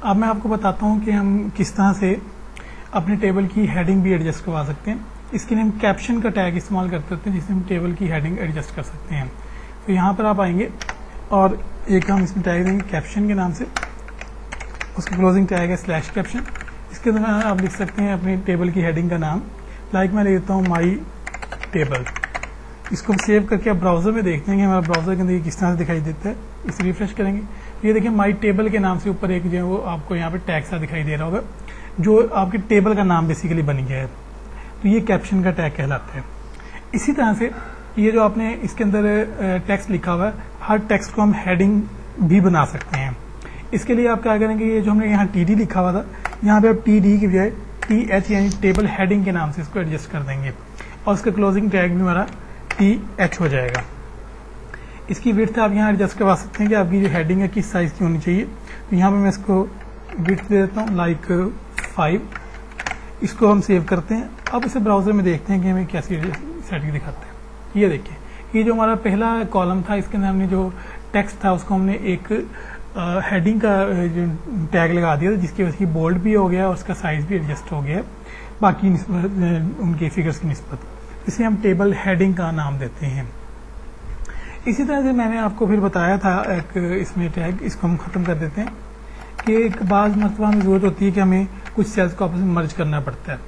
अब मैं आपको बताता हूं कि हम किस तरह से अपने टेबल की हेडिंग भी एडजस्ट करवा सकते हैं। इसके लिए हम कैप्शन का टैग इस्तेमाल करते होते हैं, जिससे हम टेबल की हेडिंग एडजस्ट कर सकते हैं। तो यहाँ पर आप आएंगे और एक हम इसमें टैग देंगे कैप्शन के नाम से, उसका क्लोजिंग टैग है स्लैश कैप्शन। इसके दौरान आप लिख सकते हैं अपनी टेबल की हेडिंग का नाम, लाइक मैं लेता हूँ माई टेबल। इसको हम सेव करके आप ब्राउजर में देखते हैं कि हमारा ब्राउजर के अंदर ये किस तरह से दिखाई देता है। इसे रिफ्रेश करेंगे, ये देखिए माई टेबल के नाम से ऊपर एक जो है वो आपको यहाँ पे टैग सा दिखाई दे रहा होगा, जो आपके टेबल का नाम बेसिकली बन गया है। तो ये कैप्शन का टैग कहलाता है। इसी तरह से ये जो आपने इसके अंदर टेक्स्ट लिखा हुआ है, हर टेक्स्ट को हम हेडिंग भी बना सकते हैं। इसके लिए आप क्या करेंगे, ये जो हमने यहाँ TD लिखा हुआ था, यहाँ पे आप TD की बजाय TH यानी टेबल हेडिंग के नाम से इसको एडजस्ट कर देंगे और इसका क्लोजिंग टैग भी हमारा TH हो जाएगा। इसकी विड्थ आप यहाँ एडजस्ट करवा सकते हैं कि आपकी जो हेडिंग है किस साइज की होनी चाहिए। तो यहाँ पे मैं इसको विड्थ दे देता हूँ लाइक 5। इसको हम सेव करते हैं। अब इसे ब्राउजर में देखते हैं कि हमें कैसी सेटिंग दिखाते हैं। ये देखिए, ये जो हमारा पहला कॉलम था, इसके अंदर हमने जो टेक्स्ट था उसको हमने एक हेडिंग का टैग लगा दिया था, जिसकी वजह से बोल्ड भी हो गया और उसका साइज भी एडजस्ट हो गया बाकी उनके फिगर्स की निस्बत। इसे हम टेबल हेडिंग का नाम देते हैं। इसी तरह से मैंने आपको फिर बताया था एक इसमें टैग, इसको हम खत्म कर देते हैं कि एक बाज़ मरतबा हमें जरूरत होती है कि हमें कुछ सेल्स को आपस में मर्ज करना पड़ता है।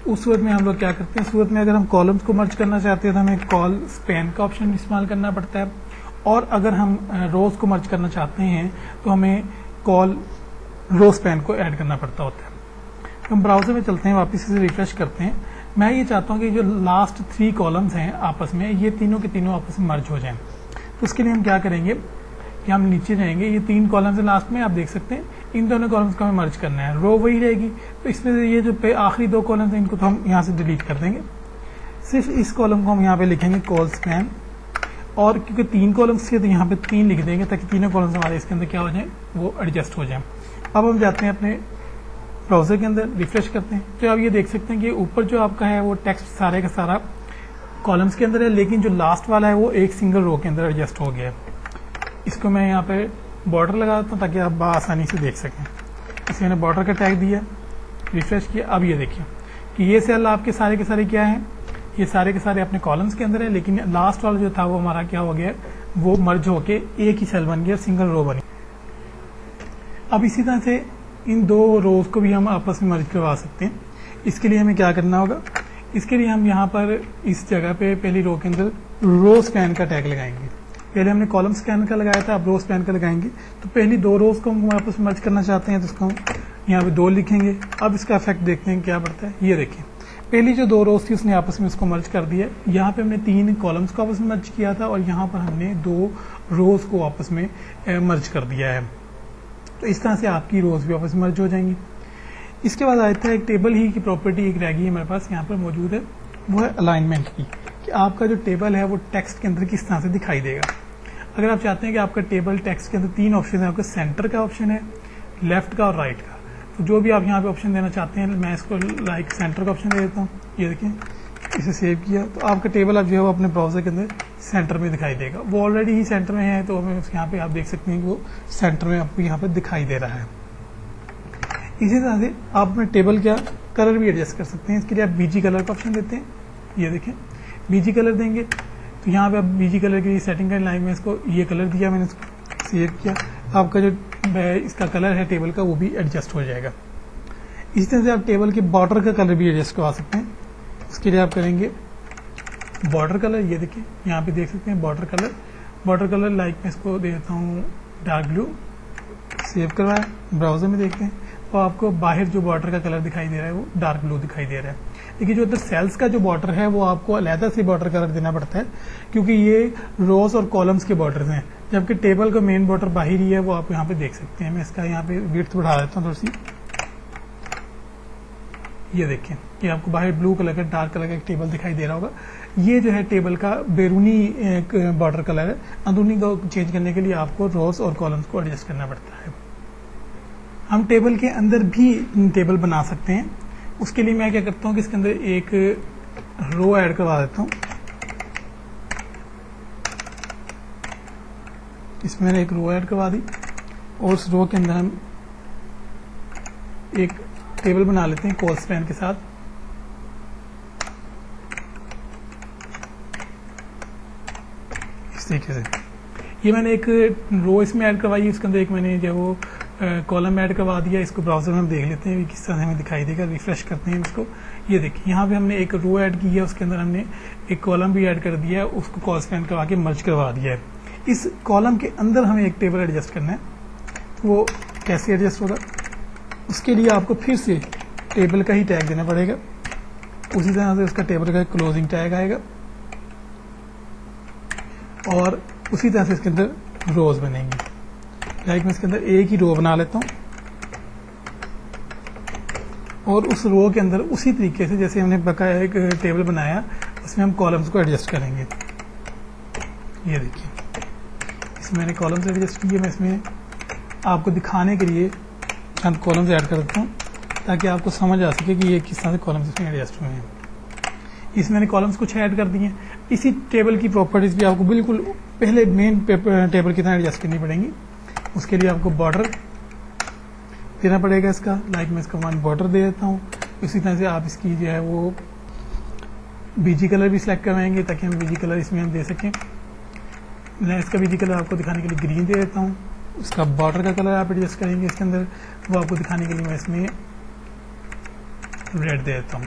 उस सूरत में हम लोग क्या करते हैं, सूरत में अगर हम कॉलम्स को मर्ज करना चाहते हैं तो हमें कॉल स्पैन का ऑप्शन इस्तेमाल करना पड़ता है, और अगर हम रोज को मर्ज करना चाहते हैं तो हमें कॉल रो स्पैन को ऐड करना पड़ता होता है। तो हम ब्राउजर में चलते हैं, वापस इसे रिफ्रेश करते हैं। मैं ये चाहता हूँ कि जो लास्ट 3 कॉलम्स हैं आपस में, ये तीनों के तीनों आपस में मर्ज हो जाएं। तो उसके लिए हम क्या करेंगे कि हम नीचे जाएंगे, ये 3 कॉलम्स है लास्ट में, आप देख सकते हैं इन दोनों कॉलम्स को हमें मर्ज करना है। रो वही रहेगी, तो इसमें से ये जो आखिरी 2 कॉलम्स हैं इनको तो हम यहाँ से डिलीट कर देंगे। सिर्फ इस कॉलम को हम यहाँ पे लिखेंगे कॉल स्पैन, और क्योंकि 3 कॉलम्स थे तो यहाँ पे 3 लिख देंगे ताकि तीनों कॉलम्स हमारे इसके अंदर क्या हो जाए, वो एडजस्ट हो जाए। अब हम जाते हैं अपने ब्राउजर के अंदर, रिफ्रेश करते हैं, तो आप ये देख सकते हैं कि ऊपर जो आपका है वो टेक्स्ट सारे का सारा कॉलम्स के अंदर है, लेकिन जो लास्ट वाला है वो एक सिंगल रो के अंदर एडजस्ट हो गया है। इसको मैं यहाँ पे बॉर्डर लगा देता हूँ ताकि आप आसानी से देख सकें। इसे मैंने बॉर्डर का टैग दिया, रिफ्रेश किया। अब ये देखिए कि ये सेल आपके सारे के सारे क्या हैं, ये सारे के सारे अपने कॉलम्स के अंदर है, लेकिन लास्ट वाला जो था वो हमारा क्या हो गया, वो मर्ज होके एक ही सेल बन गया, सिंगल रो बनी। अब इसी तरह से इन 2 रोज को भी हम आपस में मर्ज करवा सकते हैं। इसके लिए हमें क्या करना होगा, इसके लिए हम यहाँ पर इस जगह पे पहली रो के अंदर रो स्पैन का टैग लगाएंगे। पहले हमने कॉलम स्पैन का लगाया था, अब रो स्पैन का लगाएंगे। तो पहली 2 रोज को हम आपस में मर्ज करना चाहते हैं, तो उसको हम यहाँ पे 2 लिखेंगे। अब इसका इफेक्ट देखते हैं क्या पड़ता है। ये देखिए, पहली जो 2 रोज थी उसने आपस में उसको मर्ज कर दिया। यहाँ पे हमने 3 कॉलम्स को आपस में मर्ज किया था, और यहाँ पर हमने 2 रोज को आपस में मर्ज कर दिया है। तो इस तरह से आपकी रोज भी आपस में मर्ज हो जाएंगी। इसके बाद आता है एक टेबल ही की प्रॉपर्टी एक रह गई है मेरे पास यहाँ पर मौजूद है, वो है अलाइनमेंट की, कि आपका जो टेबल है वो टेक्स्ट के अंदर किस तरह से दिखाई देगा। अगर आप चाहते हैं कि आपका टेबल टेक्स्ट के अंदर 3 ऑप्शन है, आपका सेंटर का ऑप्शन है, लेफ्ट का और राइट का, तो जो भी आप यहाँ पे ऑप्शन देना चाहते हैं, मैं इसको लाइक सेंटर का ऑप्शन दे देता हूँ। ये देखिए, इसे सेव किया तो आपका टेबल अब जो है वो अपने ब्राउजर के अंदर सेंटर में दिखाई देगा। वो ऑलरेडी ही सेंटर में है, तो हमें यहाँ पे आप देख सकते हैं कि वो सेंटर में आपको यहाँ पे दिखाई दे रहा है। इसी तरह से आप अपने टेबल का कलर भी एडजस्ट कर सकते हैं। इसके लिए आप BG कलर का ऑप्शन देते हैं। ये देखें, BG कलर देंगे तो यहाँ पे आप BG कलर की सेटिंग कर लाइन में इसको ये कलर दिया, मैंने इसको सेव किया। आपका जो इसका कलर है टेबल का वो भी एडजस्ट हो जाएगा। इसी तरह से आप टेबल के बॉर्डर का कलर भी एडजस्ट करवा सकते हैं। उसके लिए आप करेंगे बॉर्डर कलर। ये देखिए, यहाँ पे देख सकते हैं बॉर्डर कलर लाइक मैं इसको दे देता हूँ डार्क ब्लू। सेव करवाया, ब्राउजर में देखते हैं तो आपको बाहर जो बॉर्डर का कलर दिखाई दे रहा है वो डार्क ब्लू दिखाई दे रहा है। देखिए, जो इधर सेल्स का जो बॉर्डर है वो आपको अलहदा से बॉर्डर कलर देना पड़ता है, क्योंकि ये रोज और कॉलम्स के बॉर्डर हैं, जबकि टेबल का मेन बॉर्डर बाहर ही है, वो आप यहाँ पे देख सकते हैं। मैं इसका यहाँ पे विड्थ बढ़ा देता हूँ थोड़ी सी। ये देखें, ये आपको बाहर ब्लू कलर का डार्क कलर का एक टेबल दिखाई दे रहा होगा। ये जो है टेबल का बैरूनी एक बॉर्डर कलर है। अंदरूनी को चेंज करने के लिए आपको रोज और कॉलम्स को एडजस्ट करना पड़ता है। हम टेबल के अंदर भी टेबल बना सकते हैं। उसके लिए मैं क्या करता हूँ कि इसके अंदर एक रो ऐड करवा देता हूँ। इसमें मैंने एक रो ऐड करवा दी और उस रो के अंदर हम एक टेबल बना लेते हैं कॉल स्पैन के साथ। इस तरीके से ये मैंने एक रो इसमें ऐड करवाई, उसके अंदर एक मैंने जो वो कॉलम ऐड करवा दिया। इसको ब्राउजर में हम देख लेते हैं किस तरह से हमें दिखाई देगा। रिफ्रेश करते हैं इसको। ये देखिए यहाँ पे हमने एक रो ऐड की है, उसके अंदर हमने एक कॉलम भी ऐड कर दिया है, उसको कॉल स्पैन करवा के मर्ज करवा दिया है। इस कॉलम के अंदर हमें एक टेबल एडजस्ट करना है, तो वो कैसे एडजस्ट होगा, उसके लिए आपको फिर से टेबल का ही टैग देना पड़ेगा। उसी तरह से उसका टेबल का क्लोजिंग टैग आएगा और उसी तरह से इसके अंदर रोज बनेंगी। लाइक मैं इसके अंदर एक ही रो बना लेता हूं और उस रो के अंदर उसी तरीके से जैसे हमने बकाया एक टेबल बनाया, उसमें हम कॉलम्स को एडजस्ट करेंगे। ये देखिए इसमें मैंने कॉलम्स एडजस्ट किए। मैं इसमें आपको दिखाने के लिए चंद कॉलम्स ऐड कर देता हूँ ताकि आपको समझ आ सके कि ये किस तरह से कॉलम्स इसमें एडजस्ट हुए हैं। इसमें मैंने कॉलम्स कुछ ऐड कर दिए। इसी टेबल की प्रॉपर्टीज भी आपको बिल्कुल पहले मेन टेबल की तरह एडजस्ट करनी पड़ेंगी। उसके लिए आपको बॉर्डर देना पड़ेगा इसका। लाइक मैं इसका 1 बॉर्डर दे देता हूँ। इसी तरह से आप इसकी जो है वो बीजी कलर भी सिलेक्ट करवाएंगे ताकि हम बीजी कलर इसमें हम दे सकें। मैं इसका बीजी कलर आपको दिखाने के लिए ग्रीन दे देता हूँ। उसका बॉर्डर का कलर आप एडजस्ट करेंगे इसके अंदर, वो आपको दिखाने के लिए मैं इसमें रेड दे देता हूँ।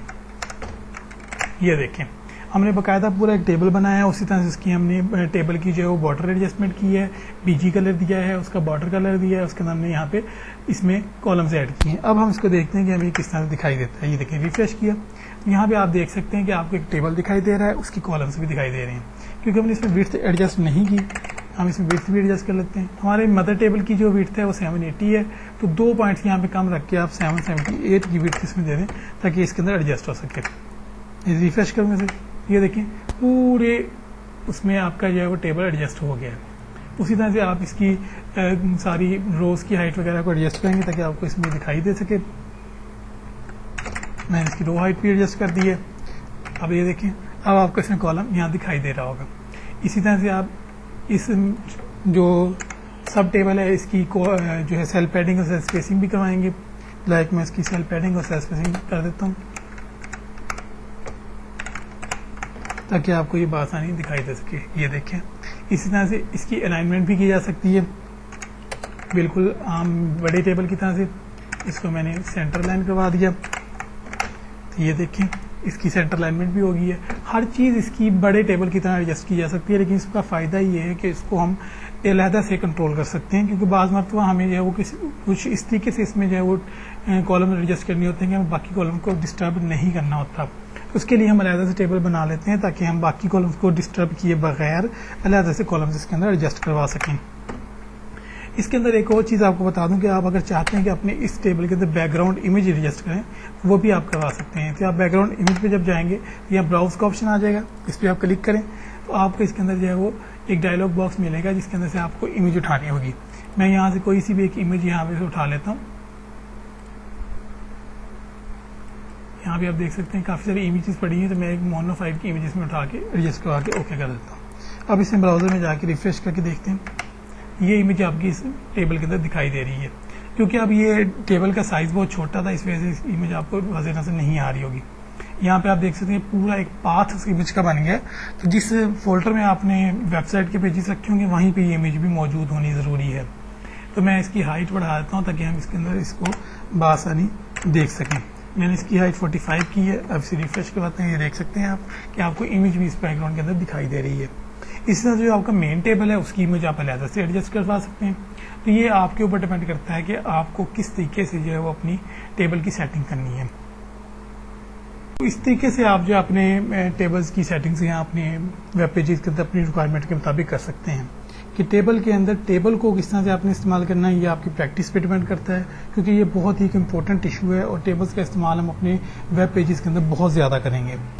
ये देखें हमने बकायदा पूरा एक टेबल बनाया है। उसी तरह से इसकी हमने टेबल की जो है वो बॉर्डर एडजस्टमेंट की है, बीजी कलर दिया है, उसका बॉर्डर कलर दिया है, उसके अंदर हमने यहाँ पे इसमें कॉलम्स ऐड किए हैं। अब हम इसको देखते हैं कि हमें किस तरह से दिखाई देता है। ये देखिए रिफ्रेश किया, यहाँ पे आप देख सकते हैं कि आपको एक टेबल दिखाई दे रहा है, उसकी कॉलम्स भी दिखाई दे रहे हैं। क्योंकि हमने इसमें विड्थ एडजस्ट नहीं की, हम इसमें विड्थ भी एडजस्ट कर लेते हैं। हमारे मदर टेबल की जो विड्थ है वो 780 है, तो 2 पॉइंट्स यहाँ पे कम रख के आप 778 की विड्थ इसमें दे दें ताकि इसके अंदर एडजस्ट हो सके। रिफ्रेश करूँगा से ये देखें पूरे उसमें आपका जो है वो टेबल एडजस्ट हो गया है। उसी तरह से आप इसकी सारी रोज की हाइट वगैरह को एडजस्ट करेंगे ताकि आपको इसमें दिखाई दे सके। मैंने इसकी रो हाइट भी एडजस्ट कर दी है। अब ये देखें अब आपको इसमें कॉलम यहाँ दिखाई दे रहा होगा। इसी तरह से आप इस जो सब टेबल है इसकी जो है सेल पैडिंग और सेल स्पेसिंग भी करवाएंगे। लाइक मैं इसकी सेल पैडिंग और सेल स्पेसिंग कर देता हूँ ताकि आपको ये आसानी दिखाई दे सके। ये देखें इसी तरह से इसकी अलाइनमेंट भी की जा सकती है बिल्कुल आम बड़े टेबल की तरह से। इसको मैंने सेंटर लाइन करवा दिया, तो ये देखें इसकी सेंटर अलाइनमेंट भी हो गई है। हर चीज़ इसकी बड़े टेबल की तरह एडजस्ट की जा सकती है, लेकिन इसका फ़ायदा ये है कि इसको हम अलहदा से कंट्रोल कर सकते हैं। क्योंकि बाज़ मरतबा हमें जो है वो कुछ इस तरीके से इसमें जो है वो कॉलम एडजस्ट करनी होते हैं कि हमें बाकी कॉलम को डिस्टर्ब नहीं करना होता। उसके लिए हम अलहदा से टेबल बना लेते हैं ताकि हम बाकी कॉलम्स को डिस्टर्ब किए बगैर अलहदा से कॉलम्स इसके अंदर एडजस्ट करवा सकें। इसके अंदर एक और चीज़ आपको बता दूं कि आप अगर चाहते हैं कि अपने इस टेबल के अंदर बैकग्राउंड इमेज एडजस्ट करें, वो भी आप करवा सकते हैं। तो आप बैकग्राउंड इमेज पे जब जाएंगे तो यहाँ ब्राउज का ऑप्शन आ जाएगा, इस पर आप क्लिक करें तो आपको इसके अंदर जो है वो एक डायलॉग बॉक्स मिलेगा जिसके अंदर से आपको इमेज उठानी होगी। मैं यहाँ से कोई सी भी एक इमेज यहाँ पे से उठा लेता हूँ। यहाँ भी आप देख सकते हैं काफ़ी सारी इमेजेस पड़ी हैं, तो मैं एक मोनो 5 की इमेजेस में उठा के एडजस्ट करवा के ओके कर देता हूँ। अब इसे ब्राउजर में जाके रिफ्रेश करके देखते हैं, ये इमेज आपकी इस टेबल के अंदर दिखाई दे रही है। क्योंकि अब ये टेबल का साइज बहुत छोटा था, इस वजह से इमेज आपको वाज़ेह नज़र नहीं आ रही होगी। यहाँ पे आप देख सकते हैं पूरा एक पाथ उस इमेज का बन गया। तो जिस फोल्डर में आपने वेबसाइट के पेजेस रखे होंगे वहीं पे ये इमेज भी मौजूद होनी ज़रूरी है। तो मैं इसकी हाइट बढ़ा देता हूँ ताकि हम इसके अंदर इसको बासानी देख सकें। मैंने इसकी हाइट 45 की है। अब इसे रिफ्रेश करवाते हैं, ये देख सकते हैं आप कि आपको इमेज भी इस बैकग्राउंड के अंदर दिखाई दे रही है। इसी तरह जो आपका मेन टेबल है उसकी इमेज आप अलग से एडजस्ट करवा सकते हैं। तो ये आपके ऊपर डिपेंड करता है कि आपको किस तरीके से जो है वो अपनी टेबल की सेटिंग करनी है। तो इस तरीके से आप जो अपने टेबल्स की सेटिंग्स यहाँ अपने वेब पेजेस के अंदर अपनी रिक्वायरमेंट के मुताबिक कर सकते हैं। कि टेबल के अंदर टेबल को किस तरह से आपने इस्तेमाल करना है ये आपकी प्रैक्टिस पे डिपेंड करता है, क्योंकि ये बहुत ही इंपॉर्टेंट इशू है और टेबल्स का इस्तेमाल हम अपने वेब पेजेस के अंदर बहुत ज़्यादा करेंगे।